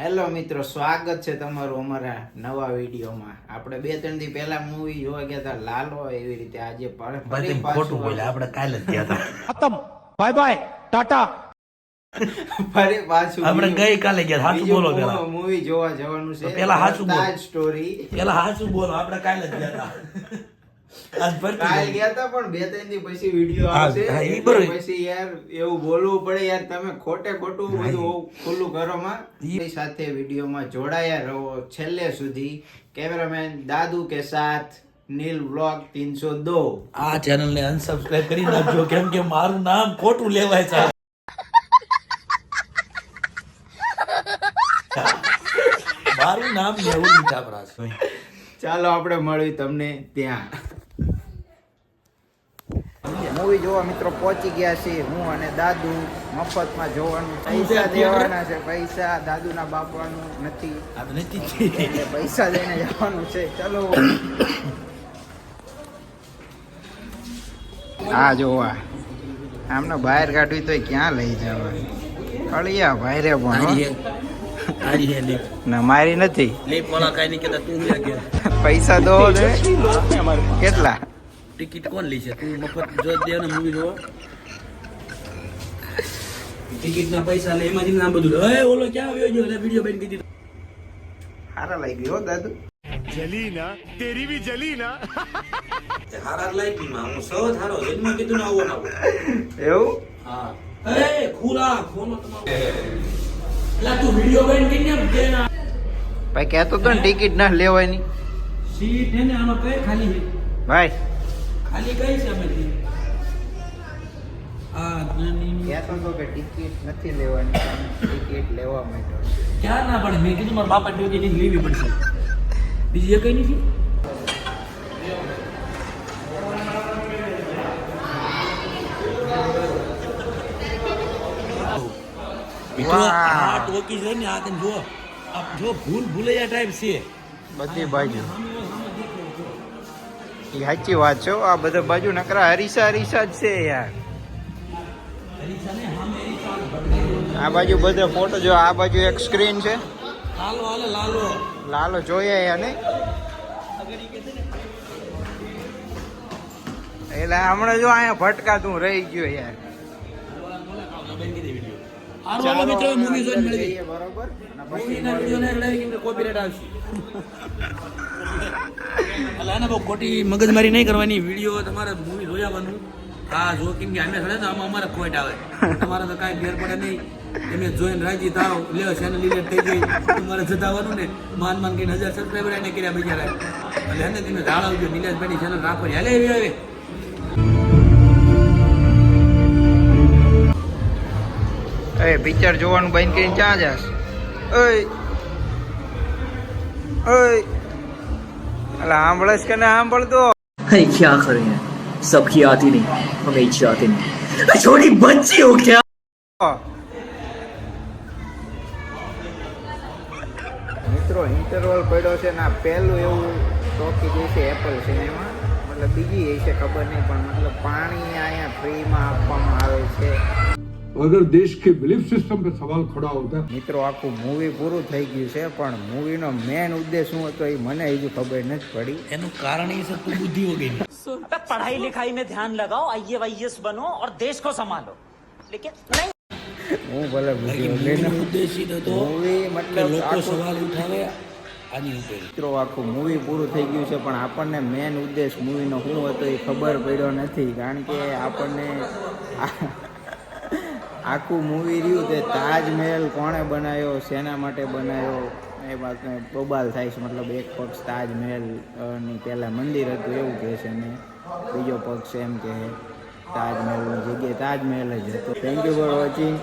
Hello મિત્રો, સ્વાગત છે તમારું અમારા નવા વિડીયોમાં. આપણે 2-3 દી પહેલા મૂવી જોવા ગયા હતા લાલો, એવી રીતે આજે ફરી ખોટું બોલે, આપણે કાલે જ ગયા હતા. ખતમ, બાય બાય, ટાટા. ફરી પાછું આપણે ગઈ કાલે ગયા. સાચું બોલો પેલા. મૂવી જોવા જવાનું છે. પેલા સાચું બોલો. તાજ સ્ટોરી. પેલા સાચું બોલો, આપણે કાલે જ ગયા હતા. આજ ફરતી કાલ ગઈ. ગયા હતા પણ 2-3 દી પછી વિડીયો હા, આવશે. હા, ઈ એટલે બરોબર. પછી યાર એવું બોલવું પડે યાર, તમે ખોટે ખોટું બધું ખુલ્લું કરો માં. ઈ- સાથે વિડીયોમાં જોડાયા રહો છેલ્લે સુધી. કેમેરામેન દાદુ કે સાથ નીલ વ્લોગ 302. આ ચેનલ ને અનસબસ્ક્રાઇબ કરી નાખજો, કેમ કે મારું નામ ખોટું લેવાય છે. મારું નામ લેવું નહીં છાપરાશ. ચાલો આપણે મળવી તમને ત્યાં. મૂવી જોવા મિત્રો પહોંચી ગયા છીએ. હું અને દાદુ મફતમાં જોવાનું. પૈસા દેવાના છે. પૈસા દાદુના બાપવાનું નથી, આ તો નથી જ. એટલે પૈસા લઈને જવાનું છે. ચલો. આ જોવા આમને બહાર કાઢવી તો ક્યાં લઈ જવા? અળિયા ભાઈ રે પણ ના મારી નથી. પૈસા દો ને. કેટલા? ટિકિટ કોણ લે છે? તું મફત જો દે ને મૂવી જોવા. ટિકિટ ના પૈસા લે, એમાંથી નામ બધું. એ ઓલો ક્યાં આવ્યો જો? વિડિયો બેન કીધી. સારા લાગી હો દાદુ. જલી ના, તેરી ભી જલી ના. હારા લાઈક માં હું સૌ થારો જન્મ કીધું ના આવો ના. એવું? હા. એ ખુલા ખોનો તમારો. લા તું વિડિયો બેન કીને દે ના. ભાઈ કહેતો તો ને ટિકિટ ના લેવાની. સીટ ને આમાં કઈ ખાલી છે? ભાઈ ખાલી કઈ છે આમાંથી? આ કહેતો તો કે ટિકિટ નથી લેવાની, ટિકિટ લેવા માંડ્યો. ક્યાં ના પડે? મેં કીધું મારા બાપા ટિકિટ ની લેવી પડશે. બીજી એ કઈ નથી. મિત્રો આ ટોકી છે ને, આ તમે જો, આ જો ભૂલૈયા ટાઈપ છે. બધી બાજુ એ સાચી વાત છે હો. આ બધા બાજુ નકરા હરીસા જ છે યાર. આ બાજુ બધે ફોટો જો. આ બાજુ એક સ્ક્રીન છે. લાલો હાલે લાલો. લાલો જોઈએ યાર ને. એટલે હમણાં જો અહીંયા ભટકાતું રહી ગયો યાર. ચાલો મિત્રો મૂવી જોઈને મળી જઈએ, બરોબર. અને પછી મૂવીના વિડિયો ને લડાઈ કે કોપીરાઈટ આવશે. એટલે આને બહુ ખોટી મગજમારી નહીં કરવાની. વિડીયો તમારે મૂવી જોયાવાનું. હા જો, કેમ કે અમે સડે તો આમાં અમારે ખોટ આવે. તમારે તો કાંઈ ફેર પડે નહીં. તમે જોઈને રાજી થાવ, લ્યો ચેનલ ડિલીટ થઈ ગઈ, તમારે જતાવાનું ને માન કઈને 1000 સબસ્ક્રાઈબર એને કર્યા બિચારા. એટલે એને તમે જાળવજો. નિલેશભાઈની ચેનલ રાખો. હાલે એવી આવે. એ પિક્ચર જોવાનું બંધ કરીને ક્યાં જાસ? ઓય ઓય, અલા સાંભળસ કે ના સાંભળતો? अरे क्या करें यार, सबकी आती नहीं, हमें इच्छा आती नहीं. छोटी बच्ची हो क्या? મિત્રો ઇન્ટરવલ પડ્યો છે ને આ પહેલું એવું ટોકી જે છે એપલ સિનેમા. મતલબ બીજી એ છે ખબર નહીં, પણ મતલબ પાણી અહીંયા ફ્રીમાં આપવામાં આવે છે. अगर देश के बिलीफ सिस्टम पे सवाल खड़ा होता है. મિત્રો આખું મૂવી પૂરું થઈ ગયું છે, પણ મૂવીનો મેન ઉદ્દેશ શું હતો એ મને હજુ ખબર નથી પડી. એનું કારણ એ છે તું બુદ્ધિ હો ગઈ. पढ़ाई लिखाई में ध्यान लगाओ, आईएएस बनो और देश को संभालो. लेकिन नहीं, હું ભલે બાકી મૂવી મૂવીનો ઉદ્દેશ ઈ હતો મૂવી કે મતલબ લોકો આખું સવાલ ઉઠાવે આની ઉપર. મિત્રો આખું મૂવી પૂરું થઈ ગયું છે, પણ આપણને મેન ઉદ્દેશ મૂવીનો શું હતો એ ખબર પડ્યો નથી. કારણ કે આપણને આખું મૂવી રહ્યું તે તાજમહેલ કોણે બનાવ્યો, શેના માટે બનાવ્યો એ વાતને બબાલ થાય છે. મતલબ એક પક્ષ તાજમહેલ ની પહેલાં મંદિર હતું એવું કહે છે, ને બીજો પક્ષ એમ કે તાજમહેલની જગ્યાએ તાજમહેલ જ હતો. Thank you for watching.